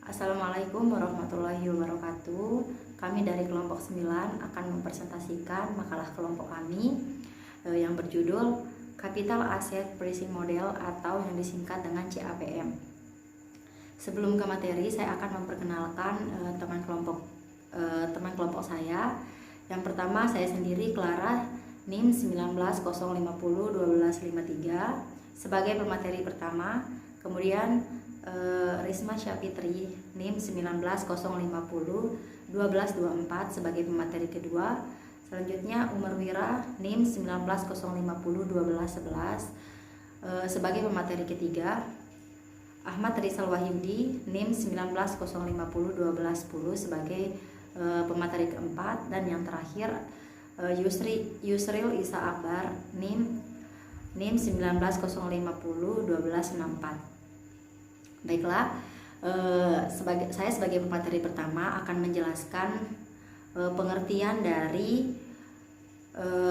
Assalamualaikum warahmatullahi wabarakatuh. Kami dari kelompok 9 akan mempresentasikan makalah kelompok kami yang berjudul Capital Asset Pricing Model atau yang disingkat dengan CAPM. Sebelum ke materi, saya akan memperkenalkan teman kelompok saya. Yang pertama, saya sendiri Clara, NIM 1905012153 sebagai pemateri pertama. Kemudian Risma Syafitri, NIM 1905011224 sebagai pemateri kedua. Selanjutnya Umar Wira, NIM 1905011211 sebagai pemateri ketiga. Ahmad Rizal Wahyudi, NIM 1905011210 sebagai pemateri keempat. Dan yang terakhir Yusril Isa Akbar, NIM 1905011264. Baiklah, saya sebagai pemateri pertama akan menjelaskan pengertian dari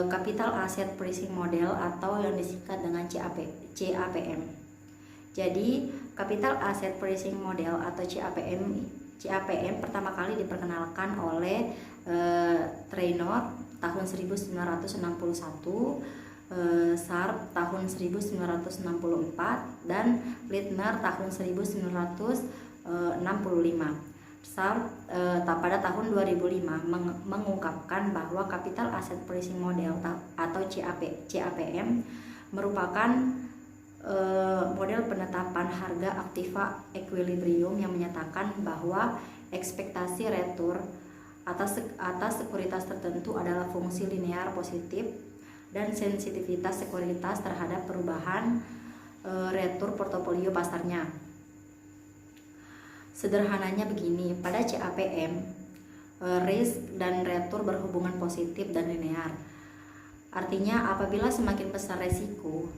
Capital Asset Pricing Model atau yang disingkat dengan CAPM. Jadi, Capital Asset Pricing Model atau CAPM pertama kali diperkenalkan oleh Traynor tahun 1961, Sharp tahun 1964, dan Littner tahun 1965. Sharp pada tahun 2005 mengungkapkan bahwa Capital Asset Pricing Model atau CAPM merupakan model penetapan harga aktiva equilibrium yang menyatakan bahwa ekspektasi retur atas sekuritas tertentu adalah fungsi linear positif dan sensitivitas sekuritas terhadap perubahan retur portofolio pasarnya. Sederhananya begini, pada CAPM risk dan retur berhubungan positif dan linear. Artinya apabila semakin besar resiko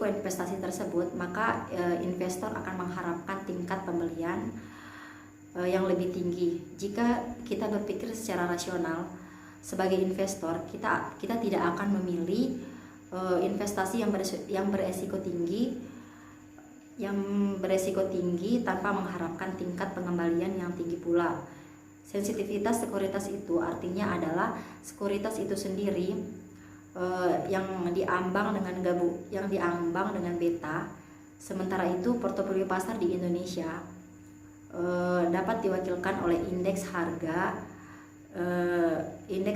investasi tersebut, maka investor akan mengharapkan tingkat pembelian yang lebih tinggi. Jika kita berpikir secara rasional, sebagai investor kita tidak akan memilih investasi yang beresiko tinggi tanpa mengharapkan tingkat pengembalian yang tinggi pula. Sensitivitas sekuritas itu artinya adalah sekuritas itu sendiri yang diambang dengan beta. Sementara itu portofolio pasar di Indonesia dapat diwakilkan oleh indeks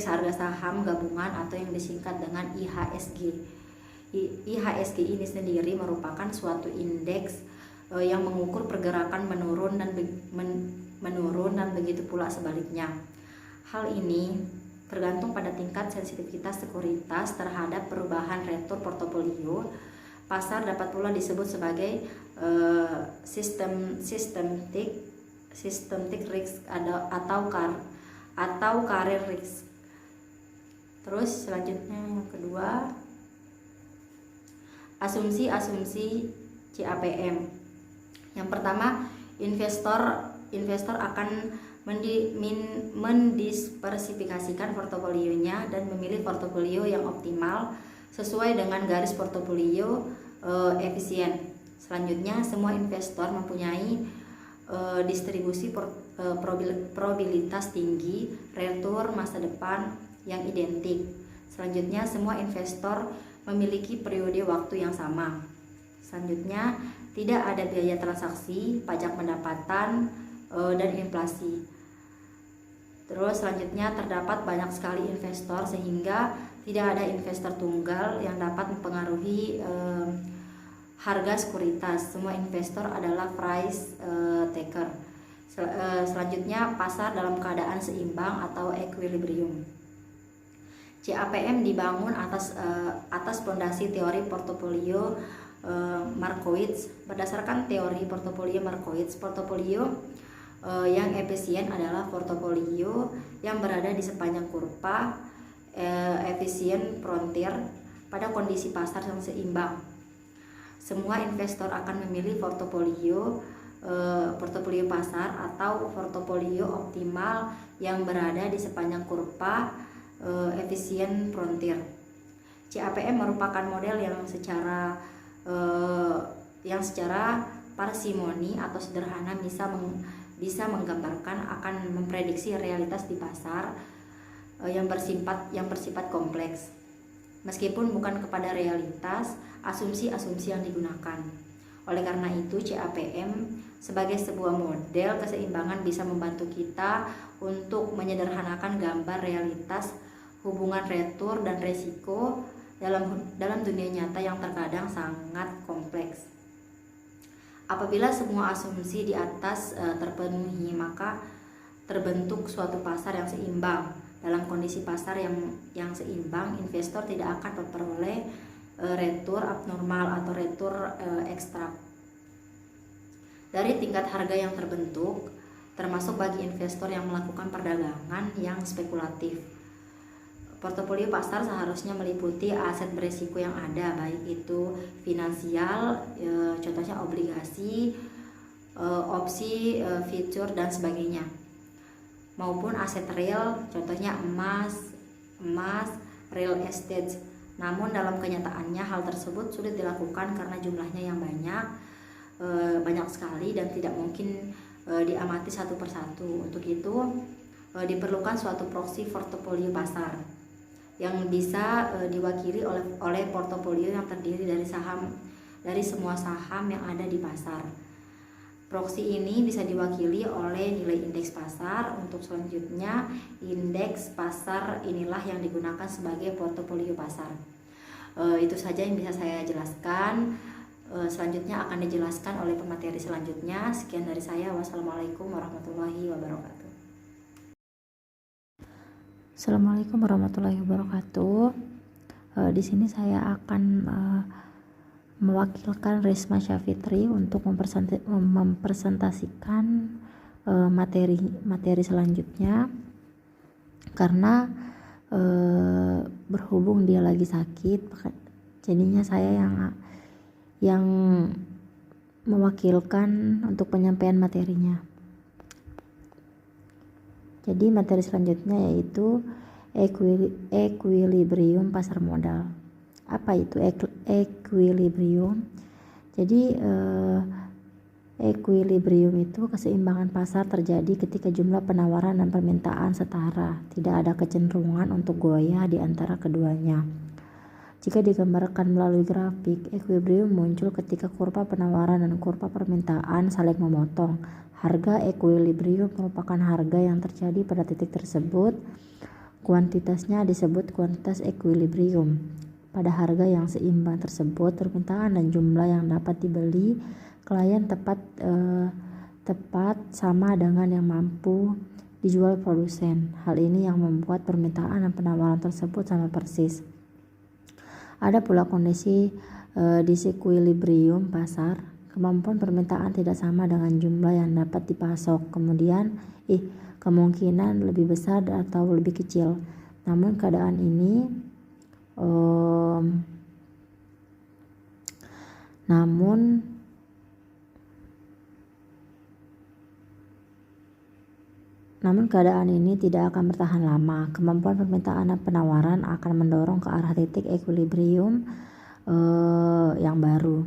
harga saham gabungan atau yang disingkat dengan IHSG. IHSG ini sendiri merupakan suatu indeks yang mengukur pergerakan menurun dan begitu pula sebaliknya. Hal ini tergantung pada tingkat sensitivitas sekuritas terhadap perubahan retur portofolio. Pasar dapat pula disebut sebagai systematic risk atau career risk. Terus selanjutnya yang kedua, asumsi CAPM. Yang pertama, investor akan mendispersifikasikan portofolionya dan memilih portofolio yang optimal sesuai dengan garis portofolio efisien. Selanjutnya, semua investor mempunyai distribusi probabilitas tinggi retur masa depan yang identik. Selanjutnya, semua investor memiliki periode waktu yang sama. Selanjutnya, tidak ada biaya transaksi, pajak pendapatan, dan inflasi. Terus selanjutnya, terdapat banyak sekali investor sehingga tidak ada investor tunggal yang dapat mempengaruhi harga sekuritas. Semua investor adalah price taker. Selanjutnya, pasar dalam keadaan seimbang atau equilibrium. CAPM dibangun atas fondasi teori portofolio Markowitz. Berdasarkan teori portofolio Markowitz, portofolio yang efisien adalah portofolio yang berada di sepanjang kurva efisien frontier pada kondisi pasar yang seimbang. Semua investor akan memilih portofolio pasar atau portofolio optimal yang berada di sepanjang kurva efisien frontier. CAPM merupakan model yang secara parsimoni atau sederhana bisa menggambarkan akan memprediksi realitas di pasar yang bersifat kompleks. Meskipun bukan kepada realitas, asumsi-asumsi yang digunakan. Oleh karena itu, CAPM sebagai sebuah model keseimbangan bisa membantu kita untuk menyederhanakan gambar realitas hubungan retur dan resiko dalam dunia nyata yang terkadang sangat kompleks. Apabila semua asumsi di atas terpenuhi, maka terbentuk suatu pasar yang seimbang. Dalam kondisi pasar yang seimbang, investor tidak akan memperoleh retur abnormal atau retur ekstrak dari tingkat harga yang terbentuk, termasuk bagi investor yang melakukan perdagangan yang spekulatif. Portofolio pasar seharusnya meliputi aset berisiko yang ada, baik itu finansial, contohnya obligasi, opsi, future dan sebagainya, maupun aset real, contohnya emas, real estate. Namun dalam kenyataannya hal tersebut sulit dilakukan karena jumlahnya yang banyak sekali dan tidak mungkin diamati satu persatu. Untuk itu diperlukan suatu proksi portofolio pasar yang bisa diwakili oleh portofolio yang terdiri dari semua saham yang ada di pasar. Proksi ini bisa diwakili oleh nilai indeks pasar. Untuk selanjutnya, indeks pasar inilah yang digunakan sebagai portofolio pasar. Itu saja yang bisa saya jelaskan. Selanjutnya akan dijelaskan oleh pemateri selanjutnya. Sekian dari saya. Wassalamualaikum warahmatullahi wabarakatuh. Assalamualaikum warahmatullahi wabarakatuh. Di sini saya akan mewakilkan Risma Syafitri untuk mempresentasikan materi selanjutnya, karena berhubung dia lagi sakit, jadinya saya yang mewakilkan untuk penyampaian materinya. Jadi materi selanjutnya yaitu equilibrium pasar modal. Apa itu equilibrium? Jadi equilibrium itu keseimbangan pasar terjadi ketika jumlah penawaran dan permintaan setara, tidak ada kecenderungan untuk goyah di antara keduanya. Jika digambarkan melalui grafik, equilibrium muncul ketika kurva penawaran dan kurva permintaan saling memotong. Harga equilibrium merupakan harga yang terjadi pada titik tersebut. Kuantitasnya disebut kuantitas equilibrium. Pada harga yang seimbang tersebut, permintaan dan jumlah yang dapat dibeli klien tepat sama dengan yang mampu dijual produsen. Hal ini yang membuat permintaan dan penawaran tersebut sama persis. Ada pula kondisi disequilibrium pasar. Kemampuan permintaan tidak sama dengan jumlah yang dapat dipasok. Kemudian kemungkinan lebih besar atau lebih kecil. Namun keadaan ini tidak akan bertahan lama. Kemampuan permintaan dan penawaran akan mendorong ke arah titik equilibrium yang baru.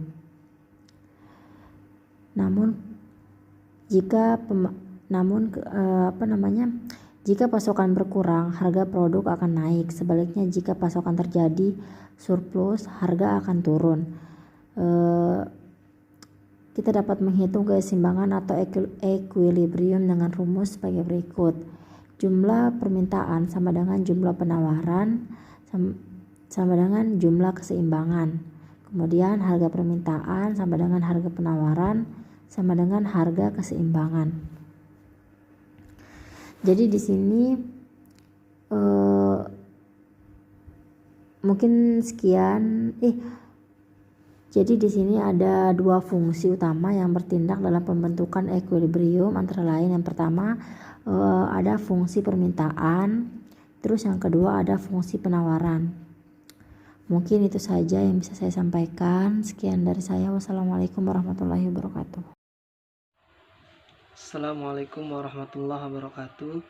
Jika pasokan berkurang, harga produk akan naik. Sebaliknya, jika pasokan terjadi surplus, harga akan turun. Kita dapat menghitung keseimbangan atau equilibrium dengan rumus sebagai berikut. Jumlah permintaan sama dengan jumlah penawaran sama dengan jumlah keseimbangan. Kemudian harga permintaan sama dengan harga penawaran sama dengan harga keseimbangan. Jadi di sini mungkin sekian. Jadi di sini ada dua fungsi utama yang bertindak dalam pembentukan equilibrium, antara lain yang pertama ada fungsi permintaan, terus yang kedua ada fungsi penawaran. Mungkin itu saja yang bisa saya sampaikan. Sekian dari saya. Wassalamualaikum warahmatullahi wabarakatuh. Assalamualaikum warahmatullahi wabarakatuh.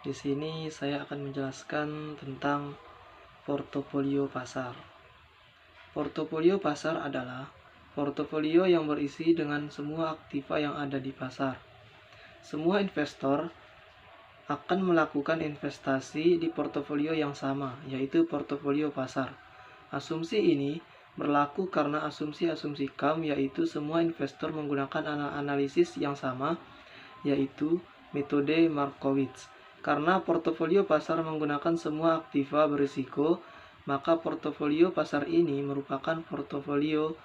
Di sini saya akan menjelaskan tentang portofolio pasar. Portofolio pasar adalah portofolio yang berisi dengan semua aktiva yang ada di pasar. Semua investor akan melakukan investasi di portofolio yang sama, yaitu portofolio pasar. Asumsi ini berlaku karena asumsi-asumsi KAM, yaitu semua investor menggunakan analisis yang sama, yaitu metode Markowitz. Karena portofolio pasar menggunakan semua aktiva berisiko, maka portofolio pasar ini merupakan portofolio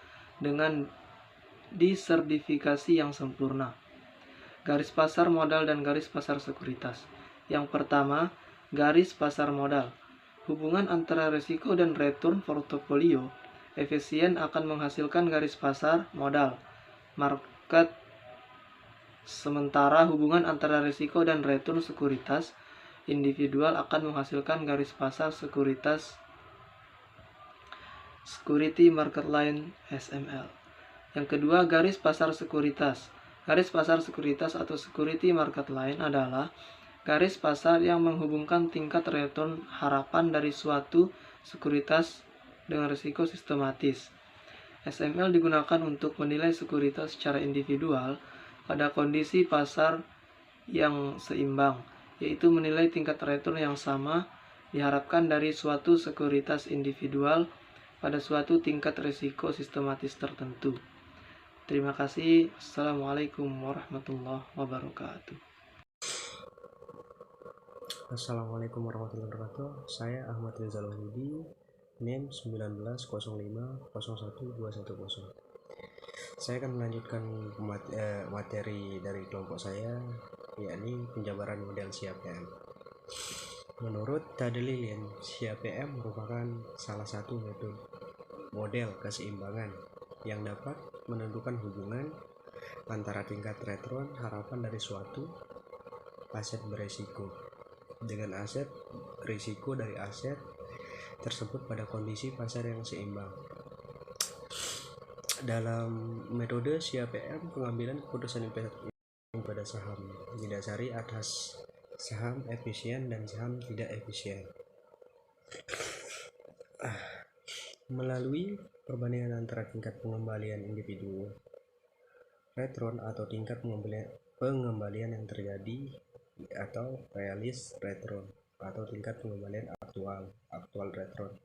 dengan disertifikasi yang sempurna. Garis pasar modal dan garis pasar sekuritas. Yang pertama, garis pasar modal. Hubungan antara risiko dan return portofolio efisien akan menghasilkan garis pasar modal market. Sementara hubungan antara risiko dan return sekuritas individual akan menghasilkan garis pasar sekuritas Security Market Line (SML). Yang kedua, garis pasar sekuritas. Garis pasar sekuritas atau Security Market Line adalah garis pasar yang menghubungkan tingkat return harapan dari suatu sekuritas dengan risiko sistematis. SML digunakan untuk menilai sekuritas secara individual pada kondisi pasar yang seimbang, yaitu menilai tingkat return yang sama diharapkan dari suatu sekuritas individual pada suatu tingkat risiko sistematis tertentu. Terima kasih. Assalamualaikum warahmatullahi wabarakatuh. Assalamualaikum warahmatullahi wabarakatuh. Saya Ahmad Rizal Wahyudi, NIM 1905012110. Saya akan melanjutkan materi dari kelompok saya, yakni penjabaran model CAPM. Menurut Tadelilin, CAPM merupakan salah satu model keseimbangan yang dapat menentukan hubungan antara tingkat return harapan dari suatu aset beresiko dengan aset risiko dari aset tersebut pada kondisi pasar yang seimbang. Dalam metode CAPM, pengambilan keputusan investasi pada saham didasari atas saham efisien dan saham tidak efisien. Melalui perbandingan antara tingkat pengembalian individu return atau tingkat pengembalian yang terjadi atau realis return atau tingkat pengembalian aktual return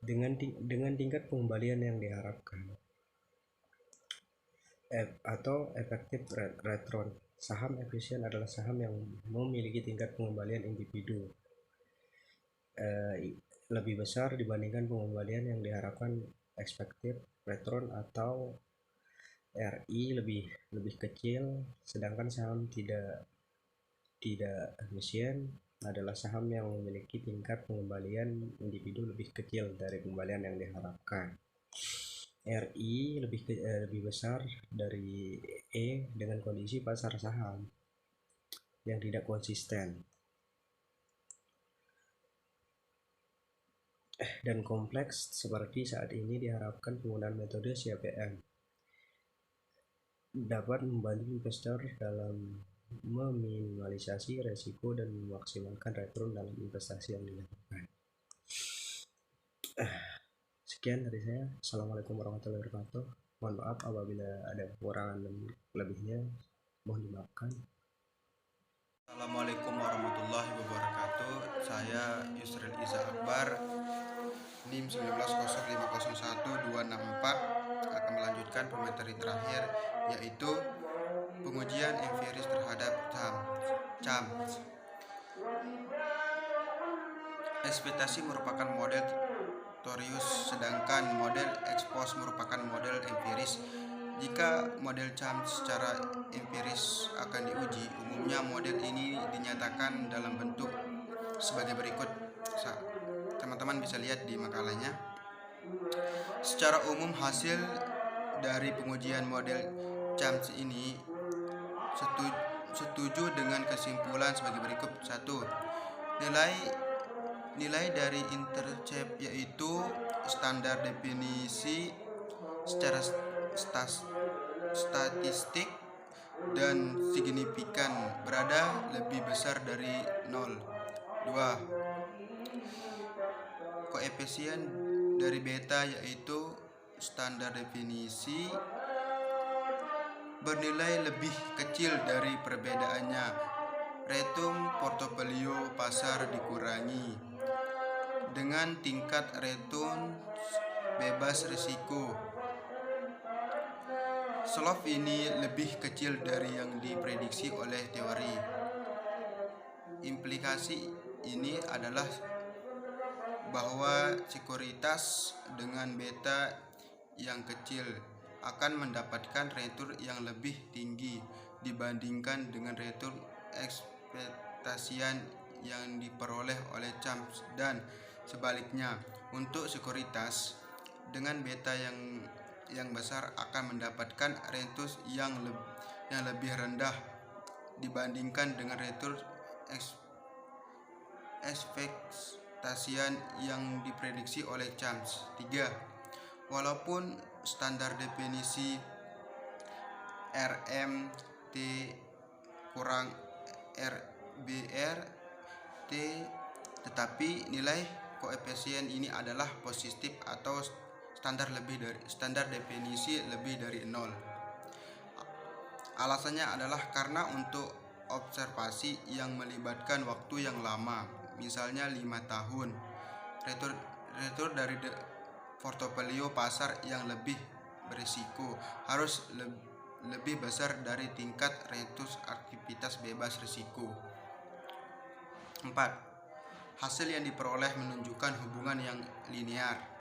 dengan tingkat pengembalian yang diharapkan atau efektif return. Saham efisien adalah saham yang memiliki tingkat pengembalian individu lebih besar dibandingkan pengembalian yang diharapkan. Expected return atau RI lebih kecil, sedangkan saham tidak efisien adalah saham yang memiliki tingkat pengembalian individu lebih kecil dari pengembalian yang diharapkan. RI lebih besar dari E dengan kondisi pasar saham yang tidak konsisten dan kompleks seperti saat ini. Diharapkan penggunaan metode CAPM dapat membantu investor dalam meminimalisasi resiko dan memaksimalkan return dalam investasi yang dilakukan. Sekian dari saya. Assalamualaikum warahmatullahi wabarakatuh. Mohon maaf apabila ada kekurangan dan lebihnya, mohon dimaafkan. Assalamualaikum warahmatullahi wabarakatuh. Saya Yusril Iza Akbar, NIM 190501264, akan melanjutkan pemateri terakhir, yaitu pengujian empiris terhadap CAMS. Ekspektasi merupakan model Torius, sedangkan model expose merupakan model empiris. Jika model CAMS secara empiris akan diuji, umumnya model ini dinyatakan dalam bentuk sebagai berikut. Teman-teman bisa lihat di makalahnya. Secara umum, hasil dari pengujian model CAMS ini setuju dengan kesimpulan sebagai berikut. 1. Nilai dari intercept, yaitu standar definisi secara statistik dan signifikan, berada lebih besar dari 0. 2. Koefisien dari beta, yaitu standar definisi bernilai lebih kecil dari perbedaannya, return portofolio pasar dikurangi dengan tingkat return bebas risiko. Slope ini lebih kecil dari yang diprediksi oleh teori. Implikasi ini adalah bahwa sekuritas dengan beta yang kecil akan mendapatkan return yang lebih tinggi dibandingkan dengan return ekspektasian yang diperoleh oleh Chams, dan sebaliknya untuk sekuritas dengan beta yang besar akan mendapatkan return yang lebih rendah dibandingkan dengan return ekspektasian yang diprediksi oleh Chams. 3. Walaupun standar definisi RMT kurang RBRT, tetapi nilai koefisien ini adalah positif atau standar definisi lebih dari 0. Alasannya adalah karena untuk observasi yang melibatkan waktu yang lama, misalnya 5 tahun, return dari portofolio pasar yang lebih berisiko harus lebih besar dari tingkat return aktivitas bebas risiko. 4. Hasil yang diperoleh menunjukkan hubungan yang linear